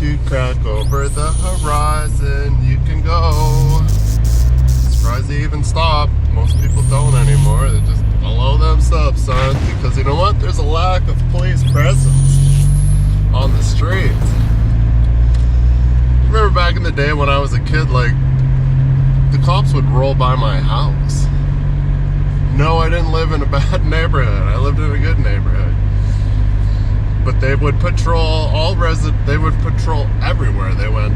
to crack over the horizon. You can go. Surprised they even stop. Most people don't anymore. They just blow them stop signs because you know what? There's a lack of police presence on the streets. Remember back in the day when I was a kid, like, the cops would roll by my house. No, I didn't live in a bad neighborhood. I lived in a good neighborhood. But they would patrol they would patrol everywhere. They went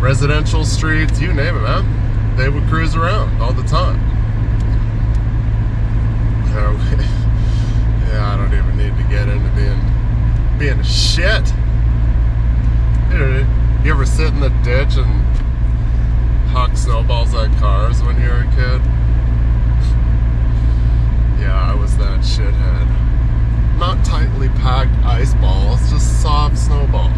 residential streets, you name it, man. They would cruise around all the time. Yeah, I don't even need to get into being a shit. You ever sit in the ditch and huck snowballs at cars when you were a kid? Yeah, I was that shithead. Not tightly packed ice balls, just soft snowballs.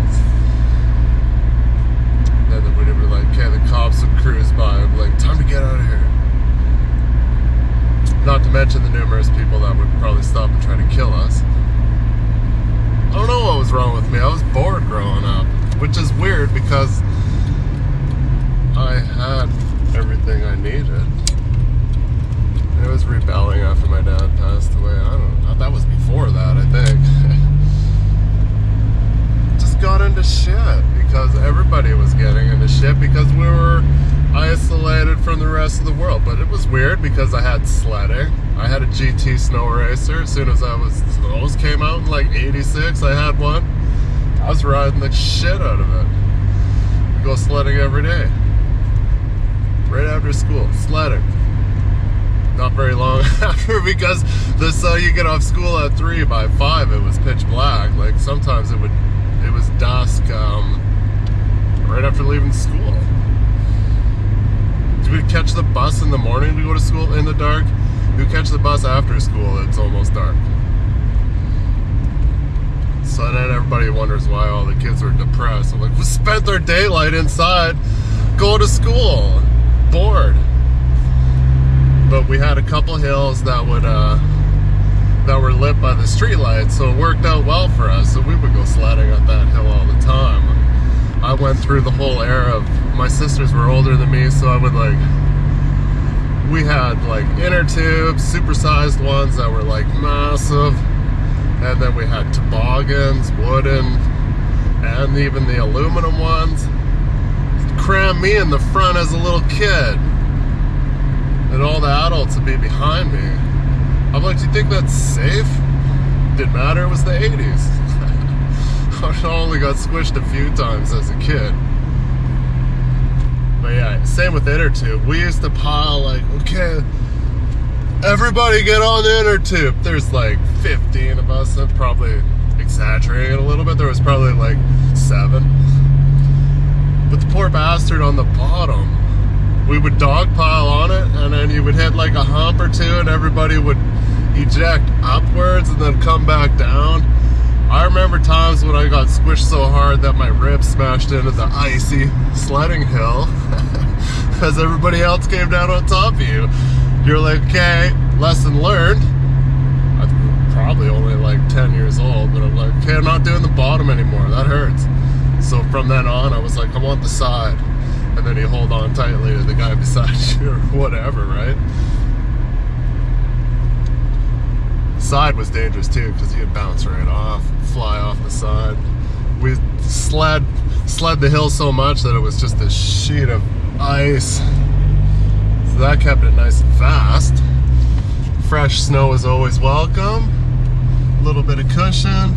Then we'd be like, okay, the cops would cruise by and be like, time to get out of here. Not to mention the numerous people that would probably stop and try to kill us. I don't know what was wrong with me. I was bored growing up, which is weird because I had everything I needed. I was rebelling after my dad passed away. I don't know. That was before that, I think. Just got into shit because everybody was getting into shit because we were isolated from the rest of the world. But it was weird because I had sledding. I had a GT snow racer. As soon as those came out in like 86, I had one. I was riding the shit out of it. We go sledding every day. Right after school, sledding. Not very long after because you get off school at 3, by 5 it was pitch black. Like sometimes it was dusk right after leaving school. Did we catch the bus in the morning to go to school in the dark? We catch the bus after school, it's almost dark. So then everybody wonders why all the kids are depressed. I'm like, we spent their daylight inside, go to school, bored. But we had a couple hills that were lit by the streetlights, so it worked out well for us. So we would go sledding up that hill all the time. I went through the whole era of, my sisters were older than me, so we had like inner tubes, supersized ones that were like massive, and then we had toboggans, wooden, and even the aluminum ones. Cram me in the front as a little kid. And all the adults would be behind me. I'm like, do you think that's safe? Didn't matter, it was the 80s. I only got squished a few times as a kid. But yeah, same with inner tube. We used to pile like, okay, everybody get on the inner tube. There's like 15 of us. I'm probably exaggerating it a little bit. There was probably like 7. But the poor bastard on the bottom, we would dogpile on it, and then you would hit like a hump or two, and everybody would eject upwards and then come back down. I remember times when I got squished so hard that my ribs smashed into the icy sledding hill as everybody else came down on top of you. You're like, okay, lesson learned. I'm probably only like 10 years old, but I'm like, okay, I'm not doing the bottom anymore. That hurts. So from then on, I was like, I want the side. And then you hold on tightly to the guy beside you or whatever, right? The side was dangerous too because you'd bounce right off, fly off the side. We sled the hill so much that it was just a sheet of ice. So that kept it nice and fast. Fresh snow is always welcome. A little bit of cushion.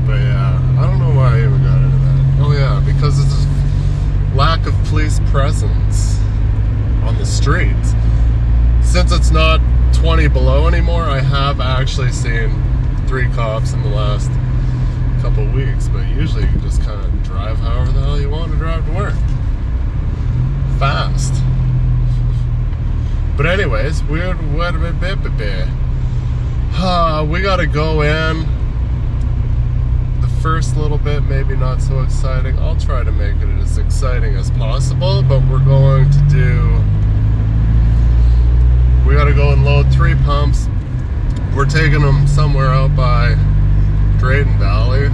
But yeah, I don't know why I even got into that. Oh yeah, because it's just lack of police presence on the streets. Since it's not 20 below anymore, I have actually seen 3 cops in the last couple weeks, but usually you can just kind of drive however the hell you want to drive to work. Fast. But anyways, we gotta go in. First little bit, maybe not so exciting. I'll try to make it as exciting as possible, but we gotta go and load 3 pumps. We're taking them somewhere out by Drayton Valley.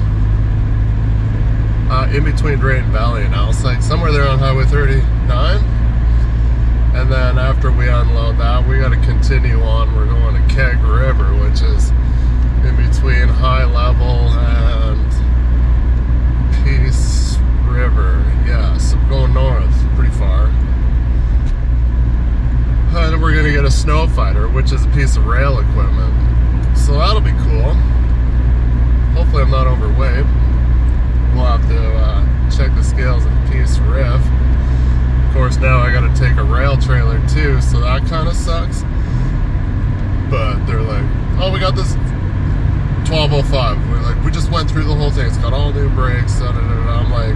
in between Drayton Valley and Alsike, somewhere there on Highway 39. And then after we unload that, we got to continue on. We're going to Keg River, which is in between High Level and Peace River. Yeah, so we're going north pretty far. And we're going to get a snow fighter, which is a piece of rail equipment. So that'll be cool. Hopefully I'm not overweight. We'll have to check the scales at Peace Riv. Of course, now I gotta take a rail trailer too, so that kind of sucks. But they're like, oh, we got this 1205. We're like, we just went through the whole thing. It's got all new brakes. Da, da, da, da. I'm like,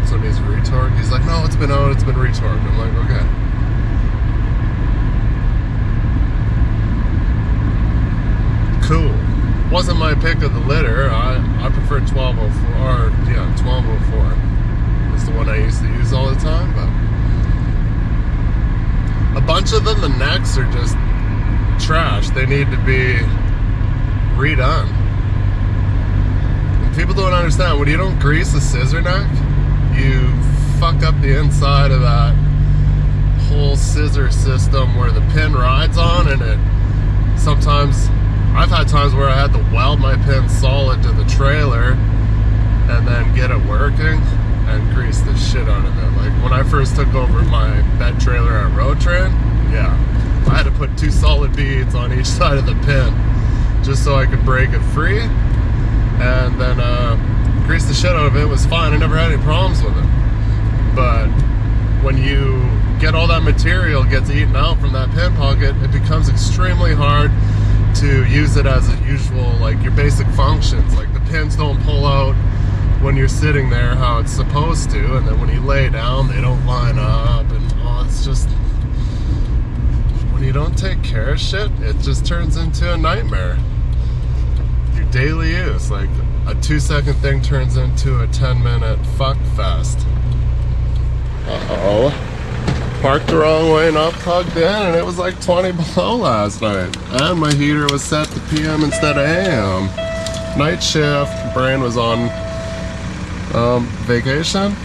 so it needs a retorque? He's like, no, it's been out, it's been retorqued. I'm like, okay. Cool. Wasn't my pick of the litter. I prefer 1204, or yeah, 1204. It's the one I used to use all the time, but a bunch of them, the necks are just trash. They need to be redone. And people don't understand, when you don't grease a scissor neck, you fuck up the inside of that whole scissor system where the pin rides on, and it sometimes, I've had times where I had to weld my pin solid to the trailer and then get it working and grease the shit out of it. Like when I first took over my bed trailer at Road Train, yeah, I had to put 2 solid beads on each side of the pin just so I could break it free, and then grease the shit out of it. It was fine. I never had any problems with it. But when you get all that material gets eaten out from that pin pocket, it becomes extremely hard to use it as a usual, like your basic functions. Like the pins don't pull out when you're sitting there how it's supposed to, and then when you lay down they don't line up, and oh, it's just, when you don't take care of shit, it just turns into a nightmare. Your daily use, like a 2-second thing turns into a 10-minute fuck fest. Uh-oh. Parked the wrong way, not plugged in, and it was like 20 below last night. And my heater was set to PM instead of AM. Night shift, brain was on vacation.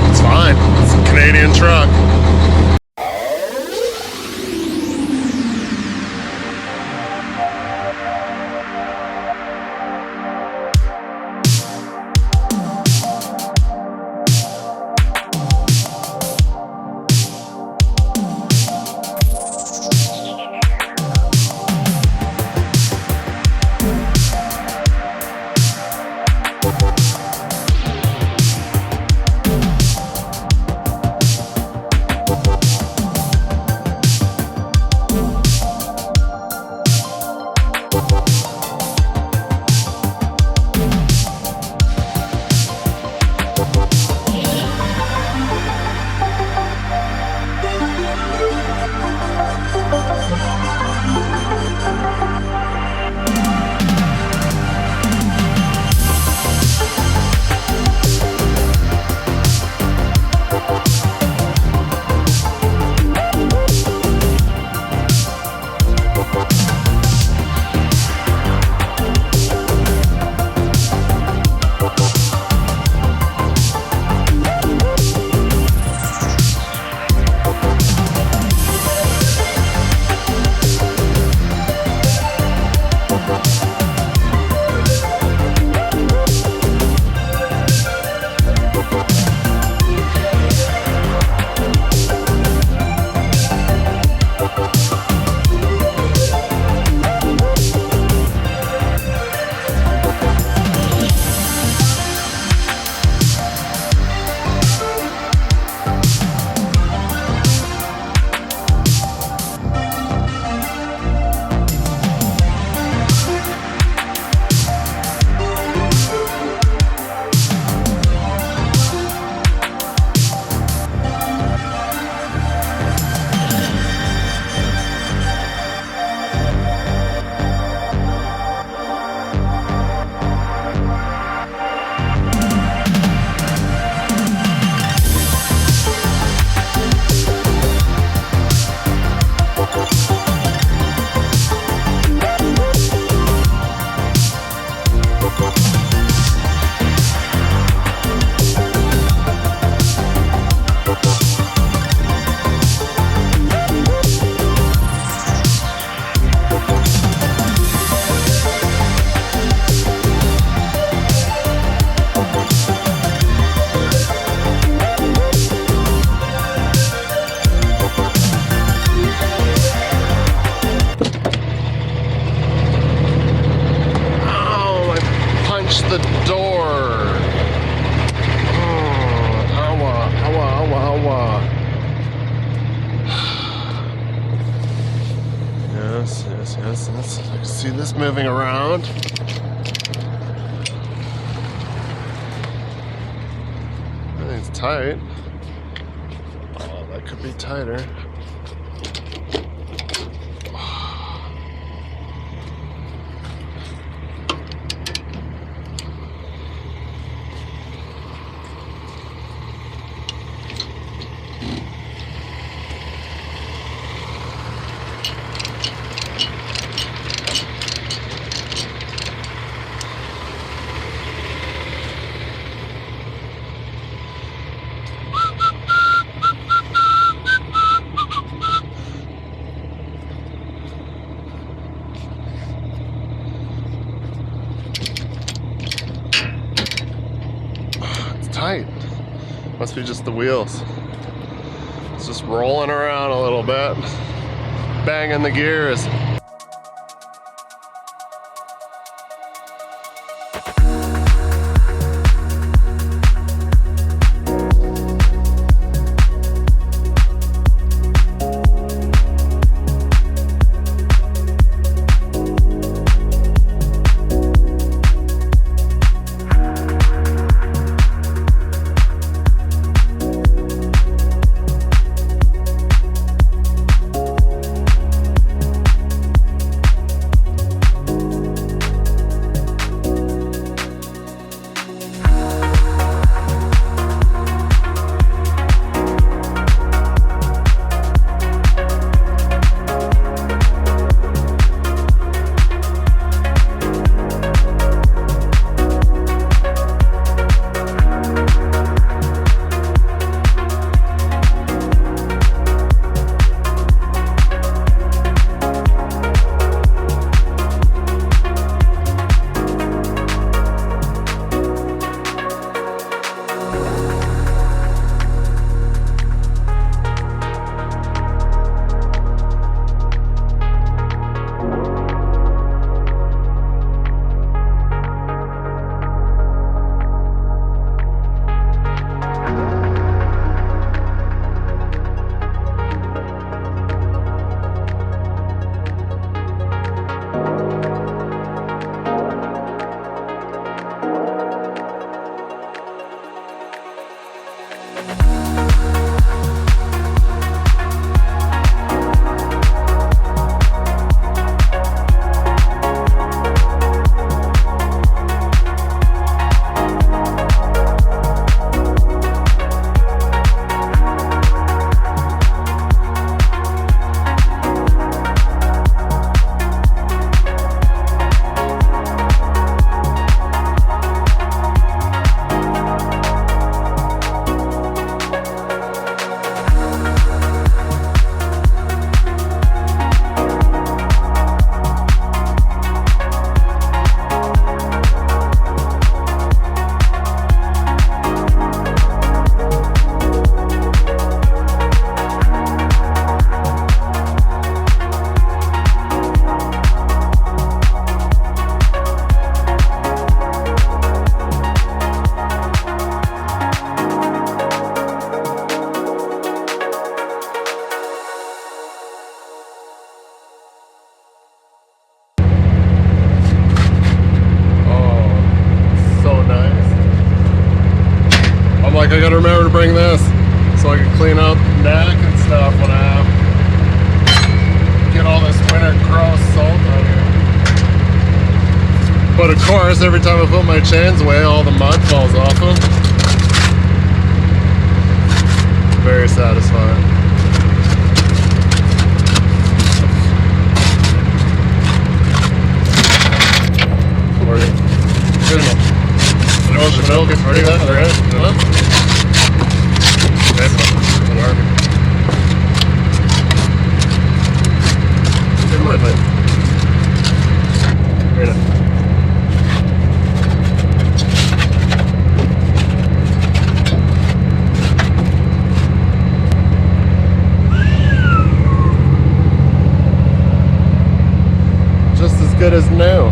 It's fine. It's a Canadian truck. is. I can see this moving around. I think it's tight. Oh, that could be tighter. Tight. Must be just the wheels. It's just rolling around a little bit, banging the gears. Like I gotta remember to bring this so I can clean up neck and stuff when I get all this winter gross salt out here. But of course, every time I put my chains away, all the mud falls off them. Very satisfying. Just as good as new.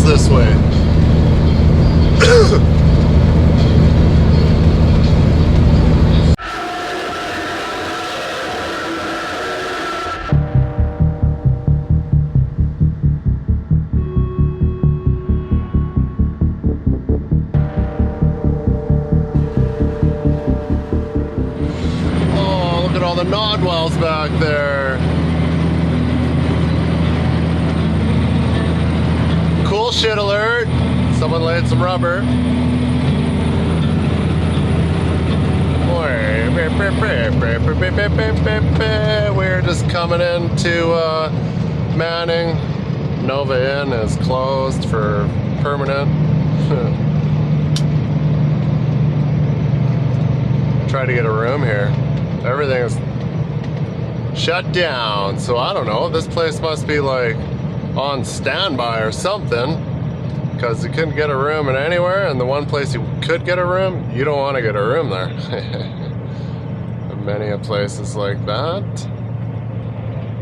this way. Oh, look at all the nodwells back there. Cool shit alert. Someone laid some rubber. We're just coming into Manning. Nova Inn is closed for permanent. Try to get a room here. Everything is shut down. So I don't know. This place must be like on standby or something, because you couldn't get a room in anywhere, and the one place you could get a room, you don't want to get a room there. Many of places like that.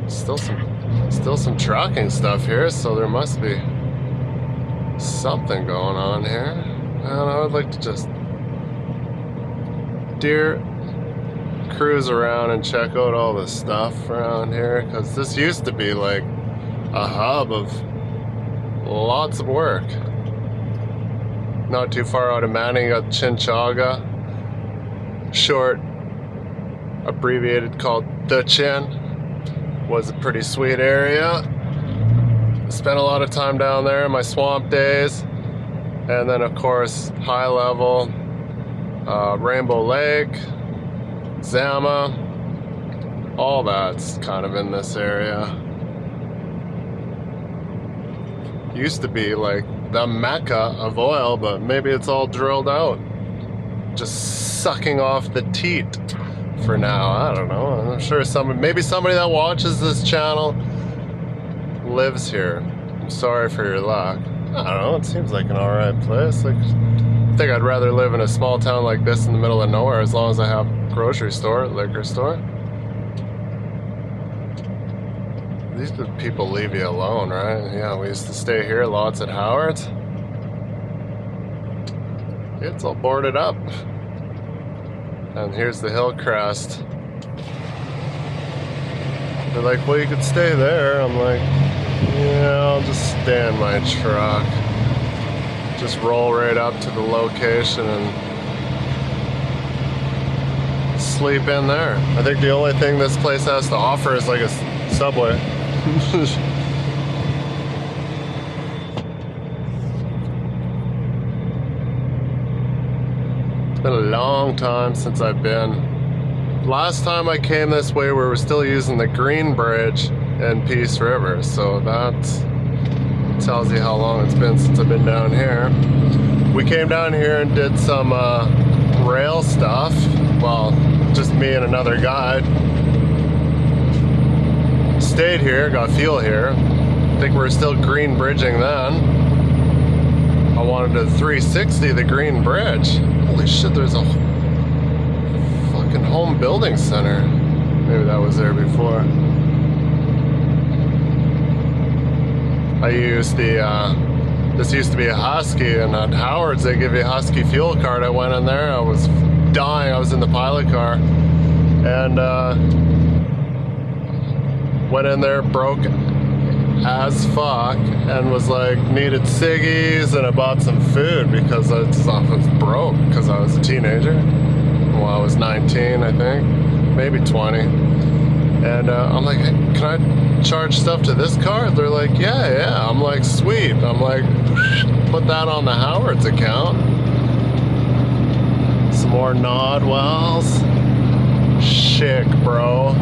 Still some trucking stuff here, so there must be something going on here. And I would like to just cruise around and check out all the stuff around here, because this used to be like a hub of lots of work. Not too far out of Manning, you got Chinchaga, short, abbreviated, called the Chin. Was a pretty sweet area. Spent a lot of time down there in my swamp days. And then of course, high level, Rainbow Lake, Zama, all that's kind of in this area. Used to be like the mecca of oil, but maybe it's all drilled out. Just sucking off the teat for now. I don't know. I'm sure maybe somebody that watches this channel lives here. I'm sorry for your luck. I don't know. It seems like an alright place. Like, I think I'd rather live in a small town like this in the middle of nowhere, as long as I have a grocery store, liquor store. These people leave you alone, right? Yeah, we used to stay here lots at Howard's. It's all boarded up. And here's the hill crest. They're like, well, you could stay there. I'm like, yeah, I'll just stay in my truck. Just roll right up to the location and sleep in there. I think the only thing this place has to offer is like a Subway. It's been a long time since I've been. Last time I came this way, we were still using the Green Bridge in Peace River, so that tells you how long it's been since I've been down here. We came down here and did some rail stuff. Well, just me and another guy. Stayed here, got fuel here. I think we were still green bridging then. I wanted to 360 the Green Bridge. Holy shit, there's a fucking home building center. Maybe that was there before. I used this used to be a Husky, and at Howard's they give you a Husky fuel card. I went in there, I was dying, I was in the pilot car, and went in there broke as fuck, and was like, needed ciggies, and I bought some food because I was broke because I was a teenager. Well, I was 19, I think, maybe 20. And I'm like, hey, can I charge stuff to this card? They're like, yeah. I'm like, sweet. I'm like, put that on the Howard's account. Some more Nodwells. Chic, bro.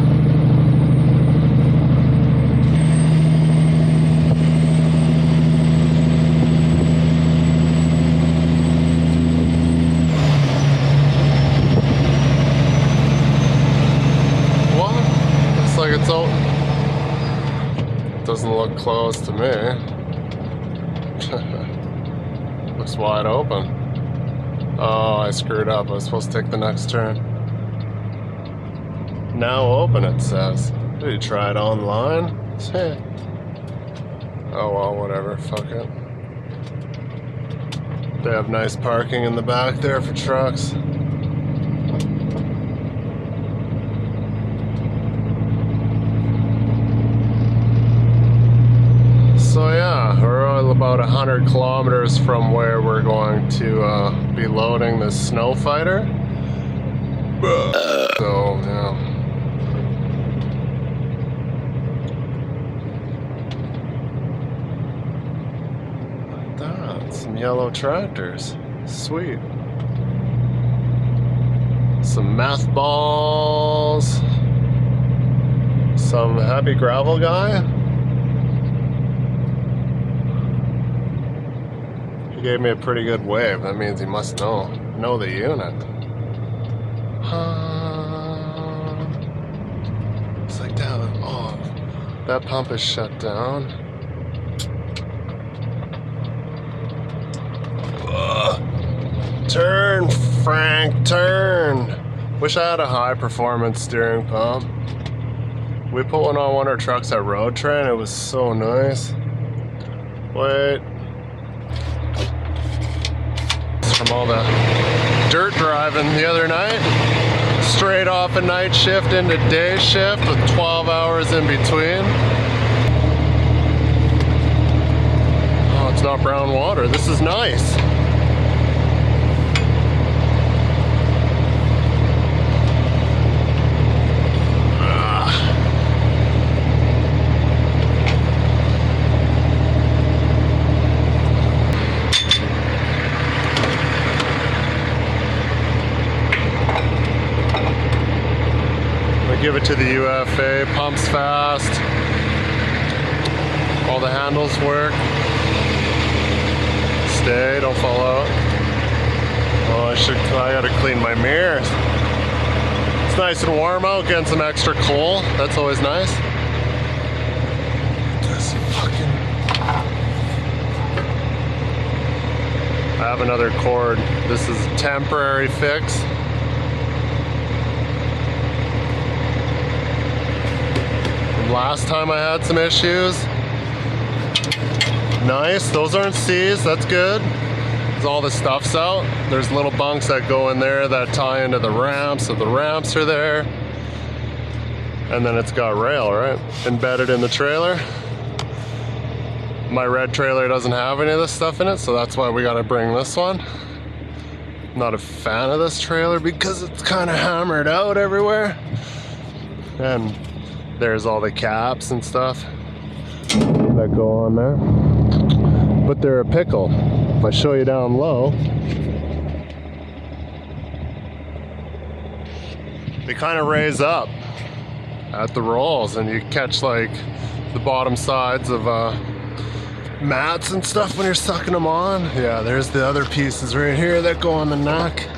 It's open. Doesn't look closed to me. Looks wide open. Oh, I screwed up. I was supposed to take the next turn. Now open, it says. Did you try it online? Oh well, whatever. Fuck it. They have nice parking in the back there for trucks. So yeah, we're about 100 kilometers from where we're going to be loading this snow fighter. So yeah. Like that, some yellow tractors, sweet. Some meth balls, some heavy gravel guy. Gave me a pretty good wave. That means he must know the unit. It's like that. Oh, that pump is shut down. Turn, Frank, turn. Wish I had a high performance steering pump. We put one on one of our trucks at Road Train. It was so nice. Wait. From all the dirt driving the other night, straight off a night shift into day shift with 12 hours in between. Oh, it's not brown water. This is nice. Give it to the UFA, pumps fast, all the handles work, stay, don't fall out. Oh, I gotta clean my mirrors. It's nice and warm out, getting some extra coal, that's always nice. This fucking... I have another cord, this is a temporary fix. Last time I had some issues. Nice, those aren't C's, that's good. Because all the stuff's out. There's little bunks that go in there that tie into the ramps, so the ramps are there. And then it's got rail, right? Embedded in the trailer. My red trailer doesn't have any of this stuff in it, so that's why we gotta bring this one. Not a fan of this trailer because it's kind of hammered out everywhere. And there's all the caps and stuff that go on there. But they're a pickle. If I show you down low, they kind of raise up at the rolls and you catch like the bottom sides of mats and stuff when you're sucking them on. Yeah, there's the other pieces right here that go on the neck.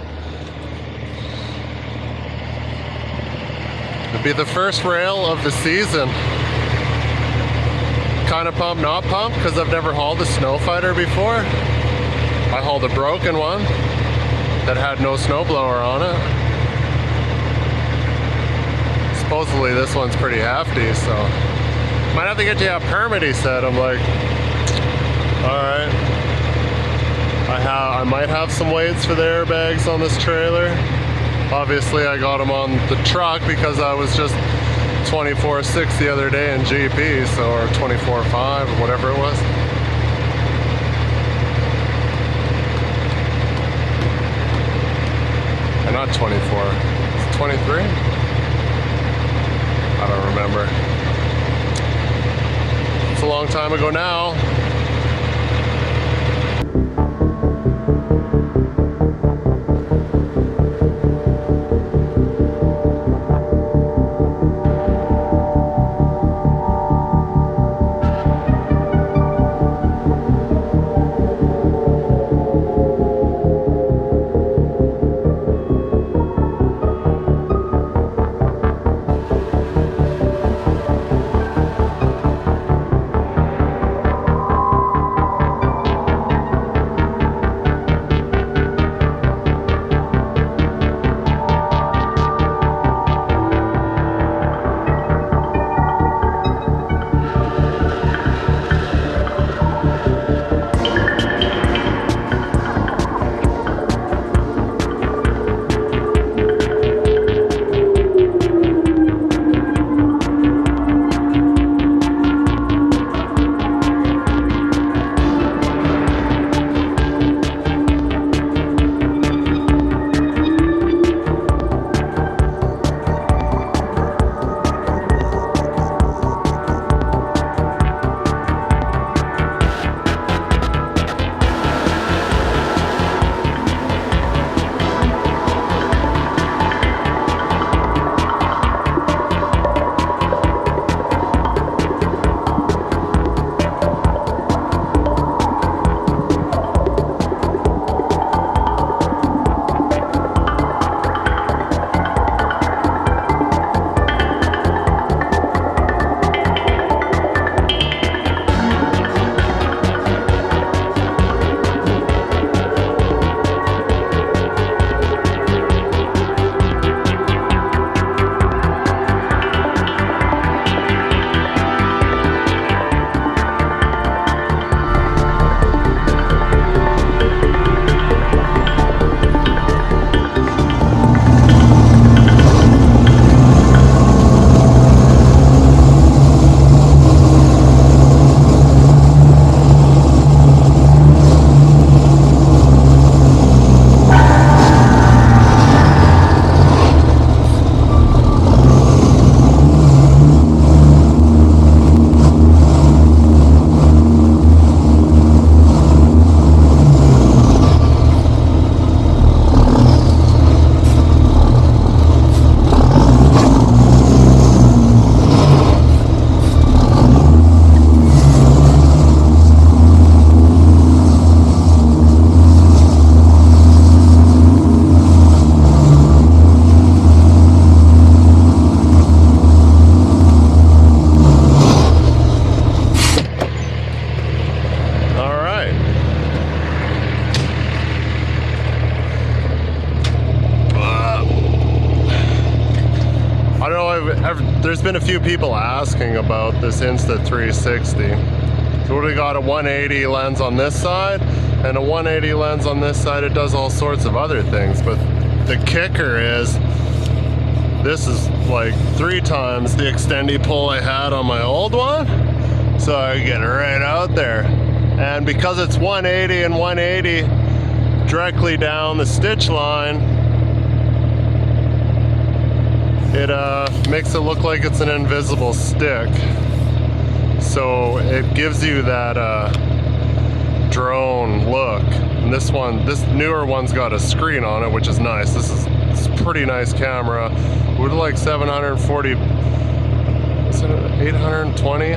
It'll be the first rail of the season. Kind of pump, not pump, because I've never hauled a snow fighter before. I hauled a broken one that had no snowblower on it. Supposedly this one's pretty hefty, so might have to get you a permit, he said. I'm like, alright. I might have some weights for the airbags on this trailer. Obviously I got them on the truck because I was just 24/6 the other day in GP, so, or 24/5 or whatever it was. Or not 24, it's 23? I don't remember. It's a long time ago now. been a few people asking about this Insta360. So we got a 180 lens on this side and a 180 lens on this side. It does all sorts of other things, but the kicker is this is like 3 times the extendy pull I had on my old one, so I get it right out there. And because it's 180 and 180 directly down the stitch line, it makes it look like it's an invisible stick. So it gives you that drone look. And this newer one's got a screen on it, which is nice. It's a pretty nice camera. We're like 740, is it 820?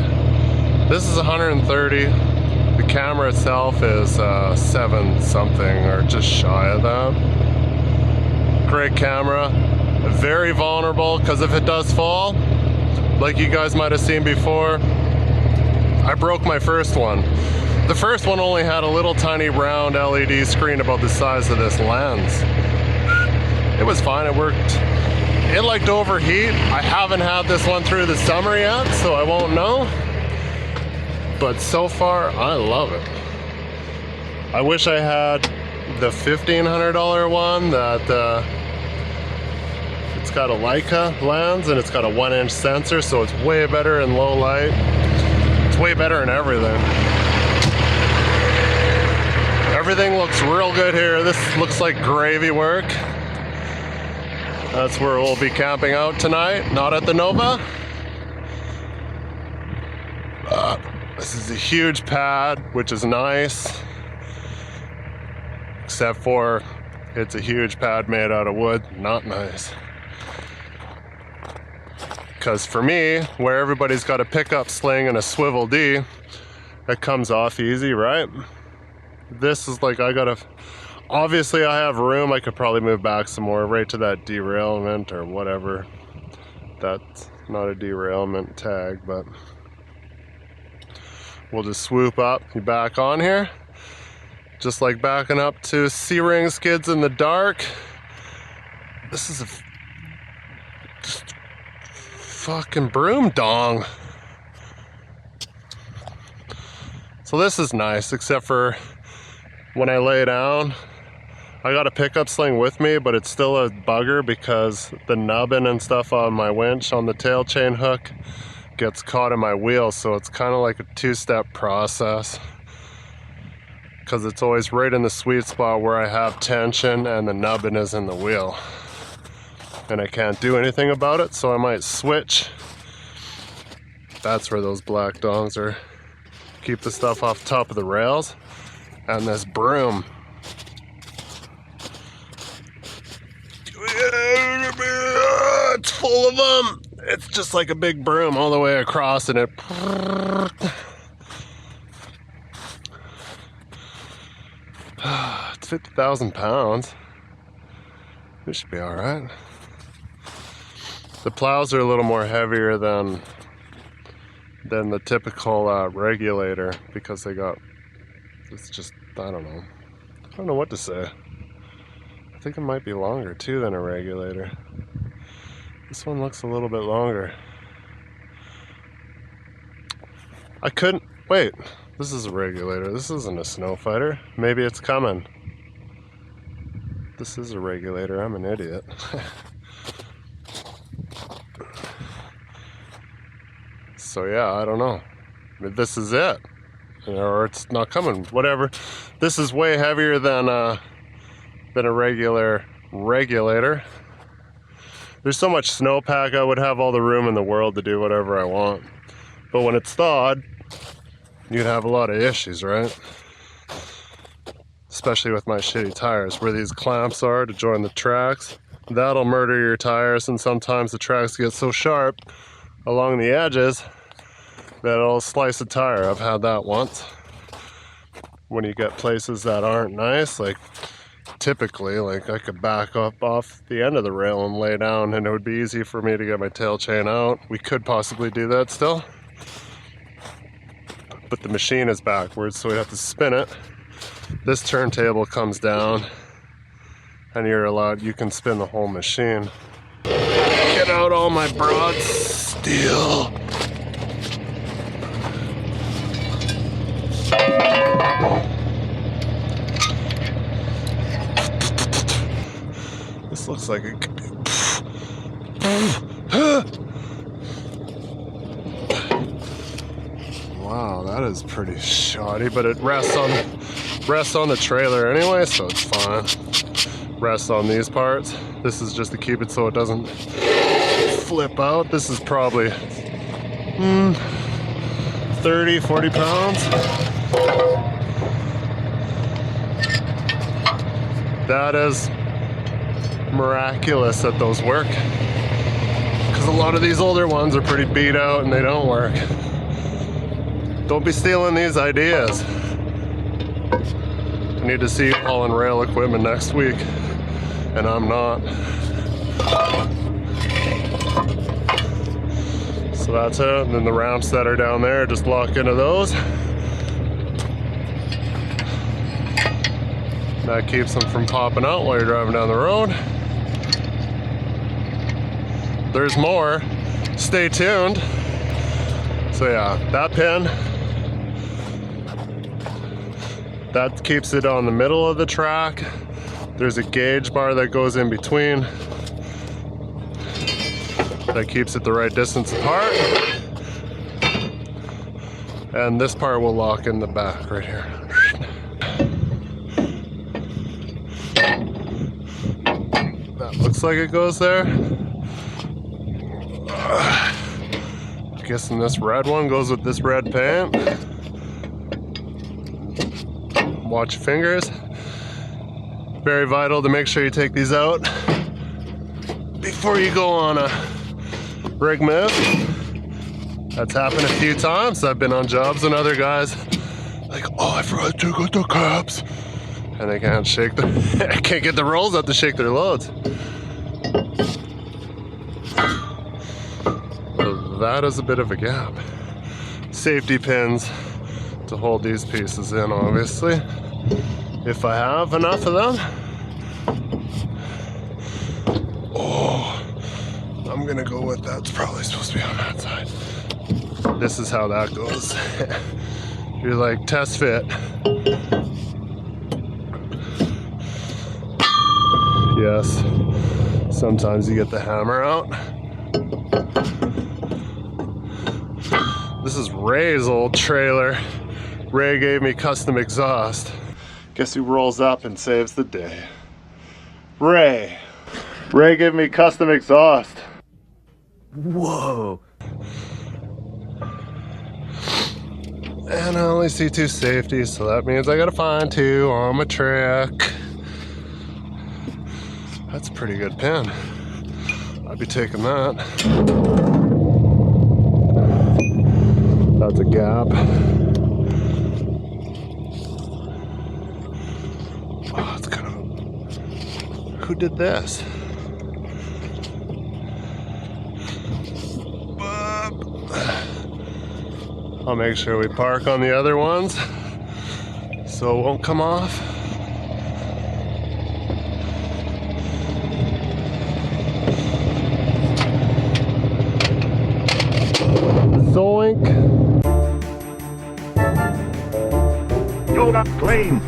This is 130. The camera itself is 7 something or just shy of that. Great camera. Very vulnerable, because if it does fall, like you guys might have seen before, I broke my first one. The first one only had a little tiny round LED screen about the size of this lens. It was fine, it worked. It liked to overheat. I haven't had this one through the summer yet, so I won't know. But so far, I love it. I wish I had the $1,500 one that it's got a Leica lens and it's got a 1-inch sensor, so it's way better in low light. It's way better in everything. Everything looks real good here. This looks like gravy work. That's where we'll be camping out tonight, not at the Nova. This is a huge pad, which is nice. Except for it's a huge pad made out of wood, not nice. Because for me, where everybody's got a pickup sling and a swivel D, it comes off easy, right? This is like, obviously I have room. I could probably move back some more right to that derailment or whatever. That's not a derailment tag, but we'll just swoop up and back on here. Just like backing up to C-ring skids in the dark. This is a fucking broom dong. So this is nice, except for when I lay down, I got a pickup sling with me, but it's still a bugger because the nubbin and stuff on my winch on the tail chain hook gets caught in my wheel. So it's kind of like a 2-step process, because it's always right in the sweet spot where I have tension and the nubbin is in the wheel. And I can't do anything about it, so I might switch. That's where those black dongs are. Keep the stuff off top of the rails. And this broom. It's full of them. It's just like a big broom all the way across, and it... It's 50,000 pounds. It should be all right. The plows are a little more heavier than the typical regulator, because they got, it's just, I don't know what to say. I think it might be longer too than a regulator. This one looks a little bit longer. I couldn't, wait, this is a regulator. This isn't a snow fighter. Maybe it's coming. This is a regulator. I'm an idiot. So yeah, I don't know. This is it, or it's not coming. Whatever. This is way heavier than a regular regulator. There's so much snowpack, I would have all the room in the world to do whatever I want. But when it's thawed, you'd have a lot of issues, right? Especially with my shitty tires, where these clamps are to join the tracks. That'll murder your tires, and sometimes the tracks get so sharp along the edges that it'll slice a tire. I've had that once. When you get places that aren't nice, like typically, like I could back up off the end of the rail and lay down, and it would be easy for me to get my tail chain out. We could possibly do that still, but the machine is backwards, so we have to spin it. This turntable comes down, and you can spin the whole machine. Get out all my broad steel deal. This looks like it could be. Wow, that is pretty shoddy, but it rests on the trailer anyway, so it's fine. Rests on these parts. This is just to keep it so it doesn't flip out. This is probably 30, 40 pounds. That is miraculous that those work, because a lot of these older ones are pretty beat out and they don't work. Don't be stealing these ideas. I need to see you hauling rail equipment next week, and I'm not. So that's it, and then the ramps that are down there, just lock into those. That keeps them from popping out while you're driving down the road. There's more. Stay tuned. So yeah, that pin, that keeps it on the middle of the track. There's a gauge bar that goes in between that keeps it the right distance apart. And this part will lock in the back right here. That looks like it goes there. Guessing this red one goes with this red paint. Watch your fingers. Very vital to make sure you take these out before you go on a rig move. That's happened a few times. I've been on jobs and other guys like, oh, I forgot to take out the caps, and they can't shake can't get the rolls up to shake their loads. That is a bit of a gap. Safety pins to hold these pieces in, obviously, if I have enough of them. Oh, I'm gonna go with that's probably supposed to be on that side. This is how that goes. You're like, test fit. Yes, sometimes you get the hammer out. This is Ray's old trailer. Ray gave me custom exhaust. Guess who rolls up and saves the day? Ray. Ray gave me custom exhaust. Whoa. And I only see 2 safeties, so that means I gotta find 2 on my track. That's a pretty good pin. I'd be taking that. That's a gap. Oh, it's kind of... Who did this? I'll make sure we park on the other ones so it won't come off. Zoink. You're not clean.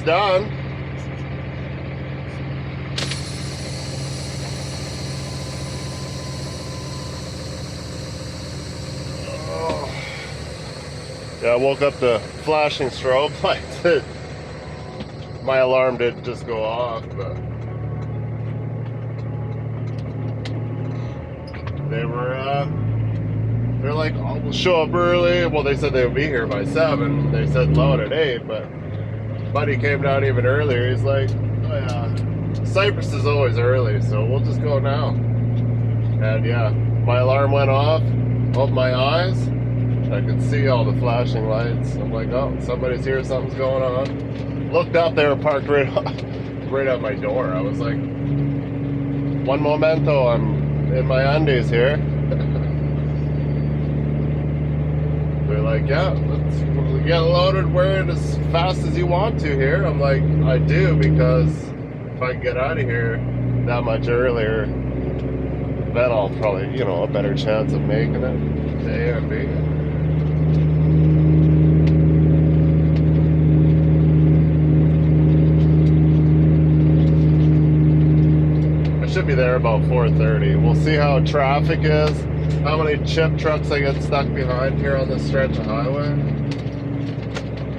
done. Oh. Yeah, I woke up to flashing strobe lights. My alarm did just go off, but they're like, oh, we'll show up early. Well, they said they would be here by 7. They said load at 8, but buddy came down even earlier. He's like, oh yeah, Cypress is always early, so we'll just go now. And yeah, my alarm went off, opened my eyes, I could see all the flashing lights. I'm like, oh, somebody's here, something's going on. Looked up, they were parked right at my door. I was like, one momento, I'm in my undies here. They're like, yeah, let's get loaded, wear it as fast as you want to here. I'm like, I do, because if I can get out of here that much earlier, then I'll probably, you know, a better chance of making it to A and B. Should be there about 4:30. We'll see how traffic is, how many chip trucks I get stuck behind here on this stretch of highway.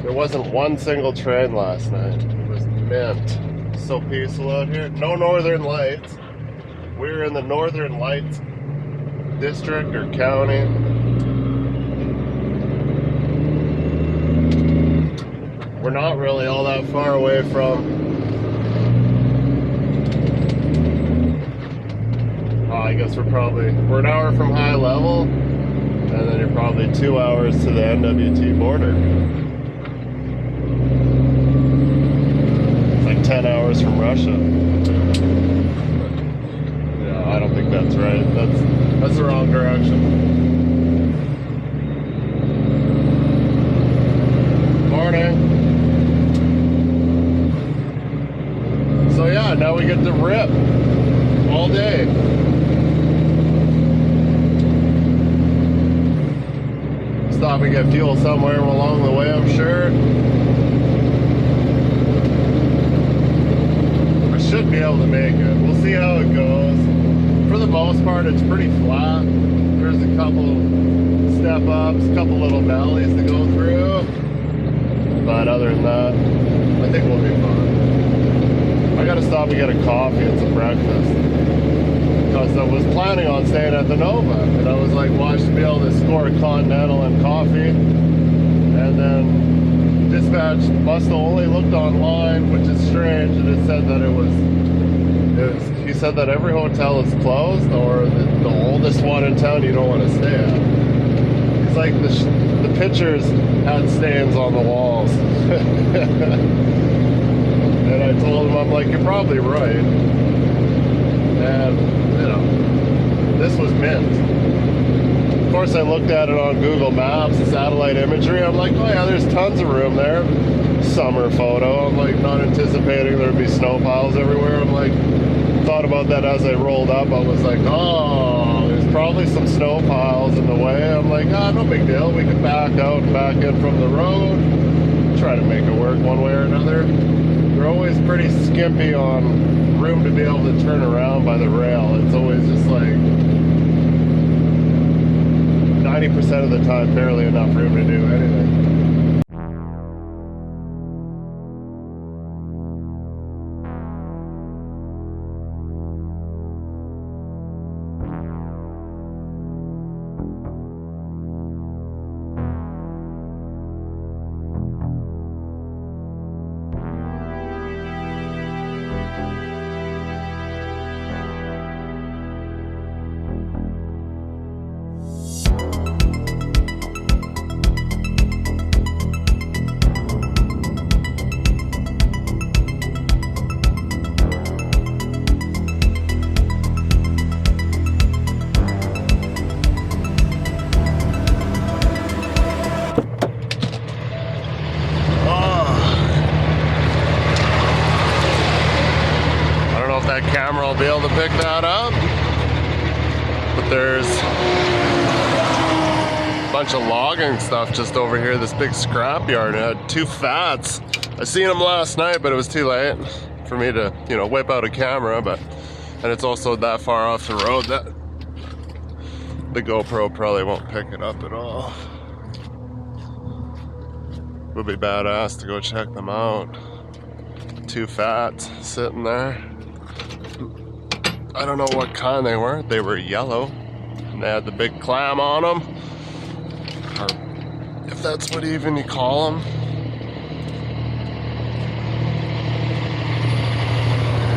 There wasn't one single train last night. It was mint. So peaceful out here. No northern lights. We're in the northern lights district or county. We're not really all that far away from, I guess we're an hour from high level, and then you're probably 2 hours to the NWT border. It's like 10 hours from Russia. Yeah, I don't think that's right. That's the wrong direction. Morning. So yeah, now we get to rip all day. Stop and get fuel somewhere along the way, I'm sure. I should be able to make it. We'll see how it goes. For the most part, it's pretty flat. There's a couple step ups, a couple little valleys to go through. But other than that, I think we'll be fine. I gotta stop and get a coffee and some breakfast, because I was planning on staying at the Nova, and I was like, well, I should be able to score a continental and coffee. And then dispatch must have only looked online, which is strange, and it said that he said that every hotel is closed, or the oldest one in town you don't want to stay at. It's like the pictures had stains on the walls. And I told him, I'm like, you're probably right. And you know, this was mint. Of course, I looked at it on Google Maps, the satellite imagery. I'm like, oh yeah, there's tons of room there. Summer photo. I'm like, not anticipating there'd be snow piles everywhere. I'm like, thought about that as I rolled up. I was like, oh, there's probably some snow piles in the way. I'm like, no big deal. We can back out and back in from the road. Try to make it work one way or another. They're always pretty skimpy on room to be able to turn around by the rail. It's always just like 90% of the time barely enough room to do anything. That camera will be able to pick that up, but there's bunch of logging stuff just over here, this big scrap yard. It had two fats. I seen them last night, but it was too late for me to, you know, whip out a camera. And it's also that far off the road that the GoPro probably won't pick it up at all. Would be badass to go check them out. Two fats sitting there. I don't know what kind they were. They were yellow. And they had the big clam on them. Or if that's what even you call them.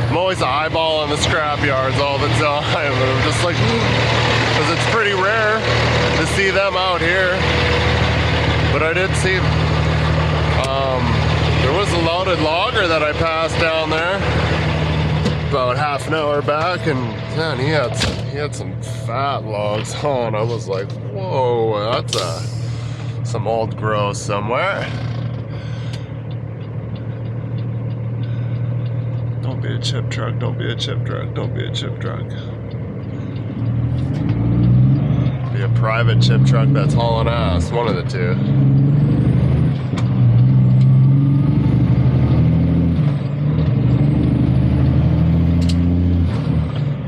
I'm always eyeballing the scrap yards all the time. I'm just like, because it's pretty rare to see them out here. But I did see, there was a loaded logger that I passed down there about half an hour back, and man, he had some fat logs on. I was like, whoa, that's some old growth somewhere. Don't be a chip truck, don't be a chip truck, don't be a chip truck. Be a private chip truck that's hauling ass, one of the two.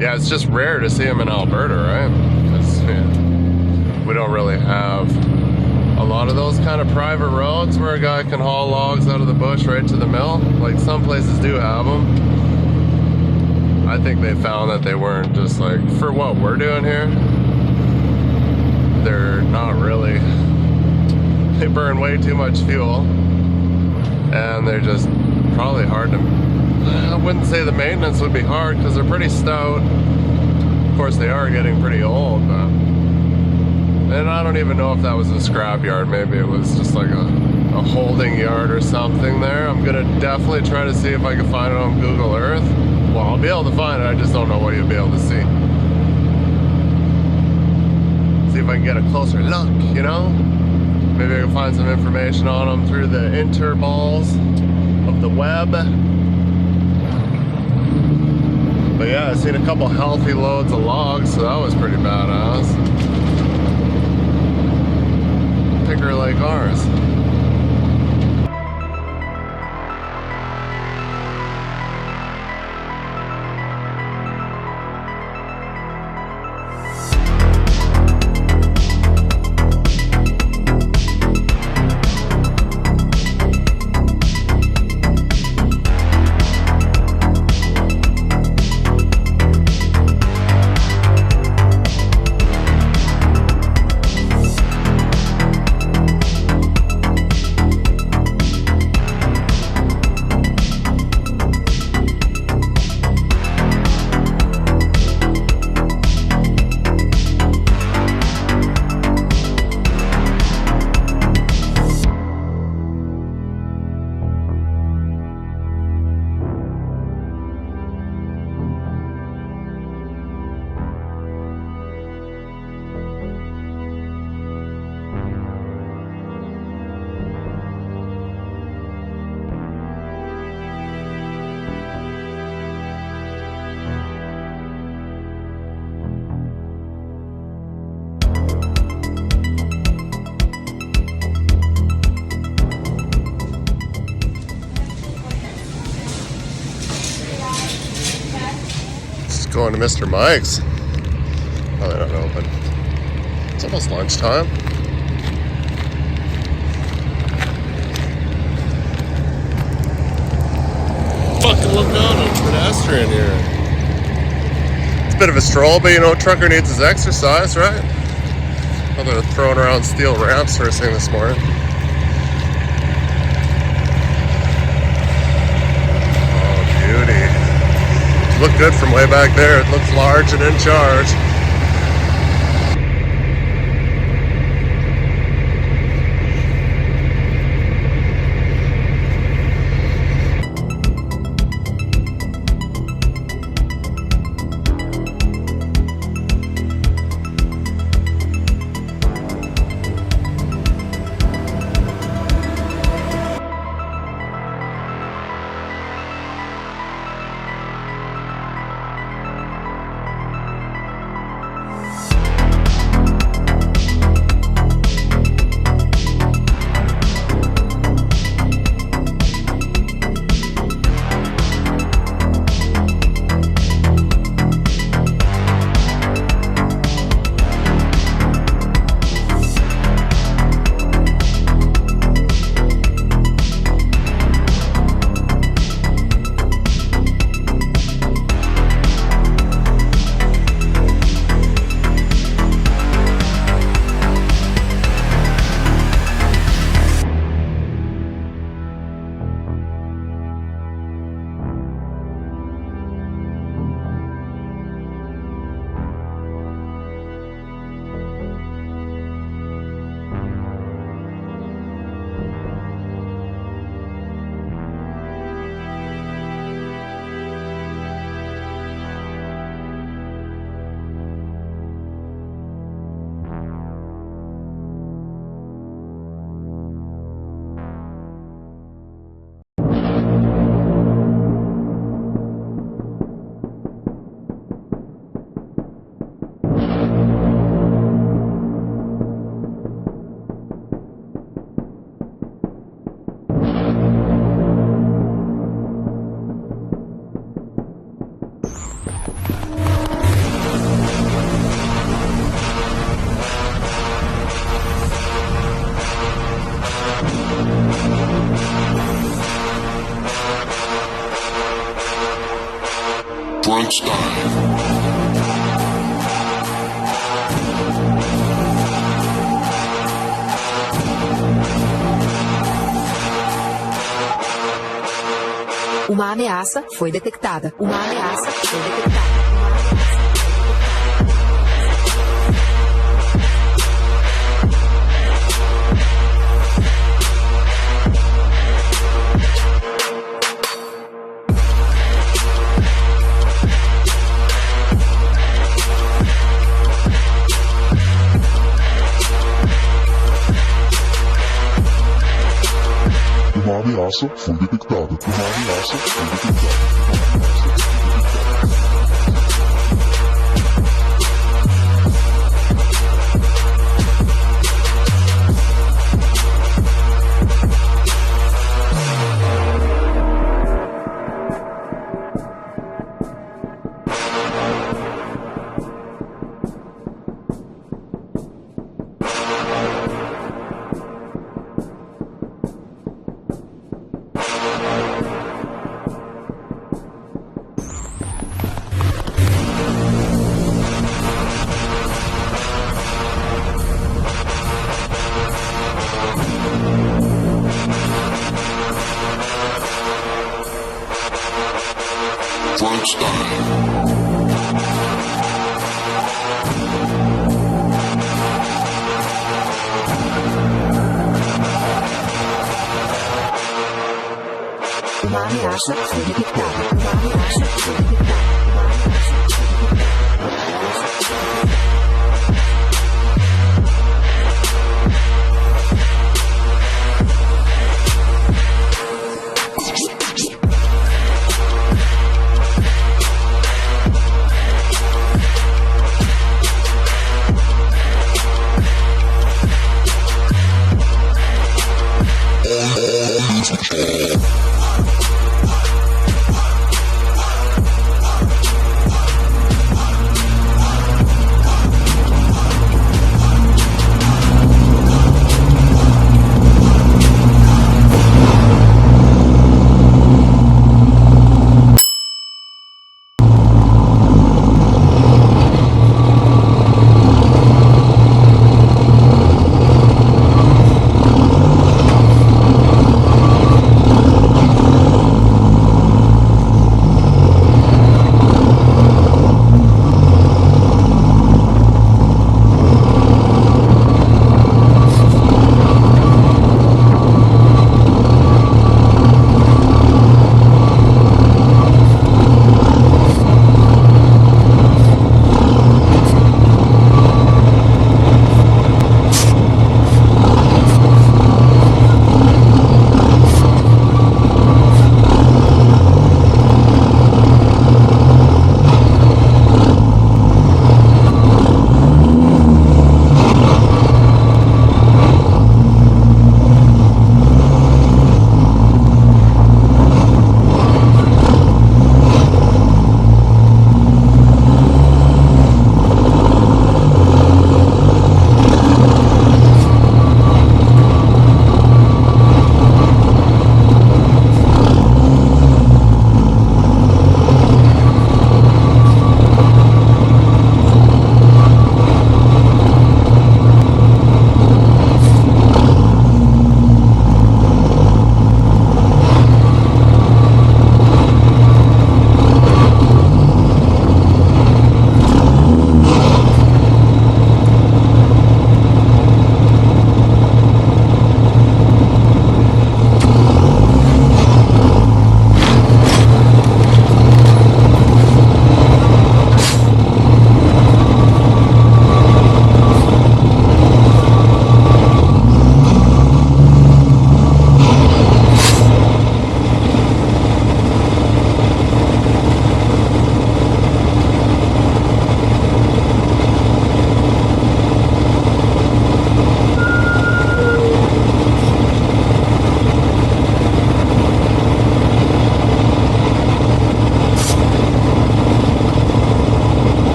Yeah, it's just rare to see them in Alberta, right? Because we don't really have a lot of those kind of private roads where a guy can haul logs out of the bush right to the mill. Like some places do have them. I think they found that they weren't just like, for what we're doing here, they're not really, they burn way too much fuel. And they're just probably hard to, I wouldn't say the maintenance would be hard because they're pretty stout. Of course, they are getting pretty old, but, and I don't even know if that was a scrap yard. Maybe it was just like a holding yard or something there. I'm gonna definitely try to see if I can find it on Google Earth. Well, I'll be able to find it, I just don't know what you'll be able to see. See if I can get a closer look, you know? Maybe I can find some information on them through the interballs of the web. But yeah, I've seen a couple healthy loads of logs, so that was pretty badass. Picker like ours. Going to Mr. Mike's. Oh, they're not open. It's almost lunchtime. Fucking look out, a pedestrian here. It's a bit of a stroll, but you know, trucker needs his exercise, right? Well, they're throwing around steel ramps first thing this morning. Look good from way back there. It looks large and in charge. Uma ameaça foi detectada. Uma ameaça foi detectada. Uma ameaça foi detectada. Uma ameaça foi detectada. Uma ameaça foi detectada. Uma ameaça foi detectada. Uma ameaça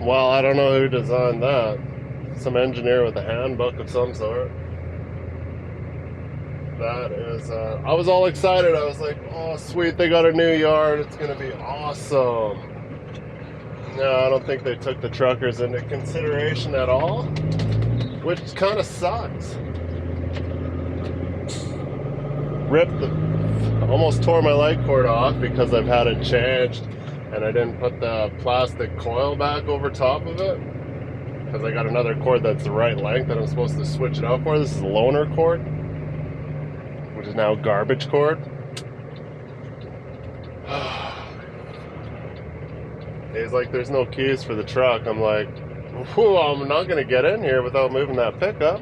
Well, I don't know who designed that. Some engineer with a handbook of some sort. That is, I was all excited. I was like, oh, sweet, they got a new yard. It's going to be awesome. No, I don't think they took the truckers into consideration at all, which kind of sucks. Almost tore my light cord off because I've had it changed and I didn't put the plastic coil back over top of it because I got another cord that's the right length that I'm supposed to switch it out for. This is a loaner cord, which is now garbage cord. He's like, there's no keys for the truck. I'm like, whew, I'm not gonna get in here without moving that pickup.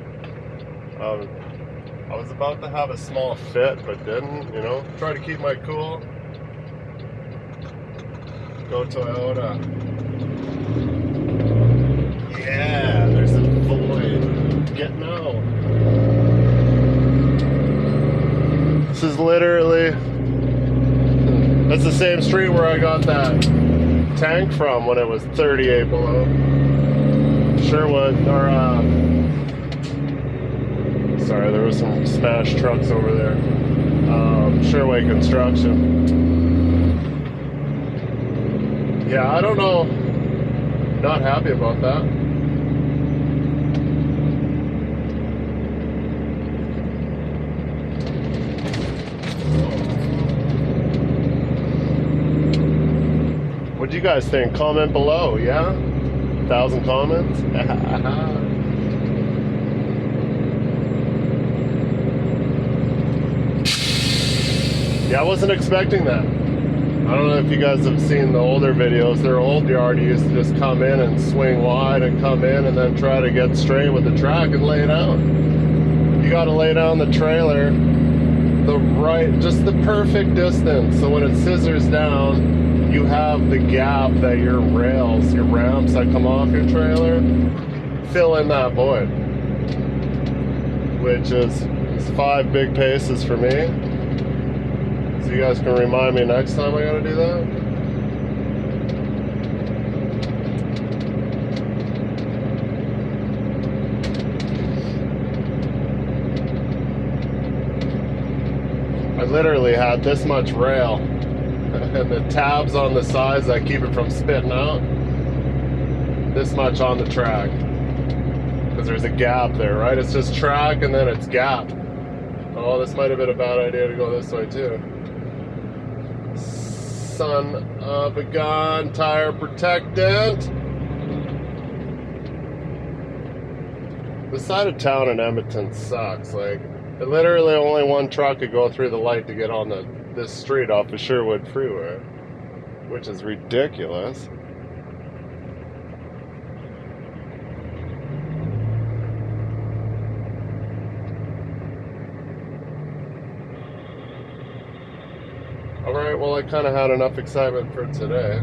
I was about to have a small fit, but didn't, you know. Try to keep my cool. Go Toyota. Yeah, there's a void. Getting out. This is literally, that's the same street where I got that tank from when it was 38 below. Sherwood, or sorry, there was some smashed trucks over there. Sherway Construction. Yeah, I don't know. Not happy about that. What do you guys think? Comment below, yeah? 1,000 comments? Yeah, I wasn't expecting that. I don't know if you guys have seen the older videos. Their old yard used to just come in and swing wide and come in and then try to get straight with the track and lay down. You got to lay down the trailer just the perfect distance. So when it scissors down, you have the gap that your rails, your ramps that come off your trailer, fill in that void. Which is 5 big paces for me. So you guys can remind me next time I gotta do that. I literally had this much rail and the tabs on the sides that keep it from spitting out. This much on the track. Because there's a gap there, right? It's just track and then it's gap. Oh, this might have been a bad idea to go this way too. Son of a gun, tire protectant. The side of town in Edmonton sucks. Like, literally only one truck could go through the light to get on this street off the Sherwood Freeway, which is ridiculous. Alright, well, I kind of had enough excitement for today.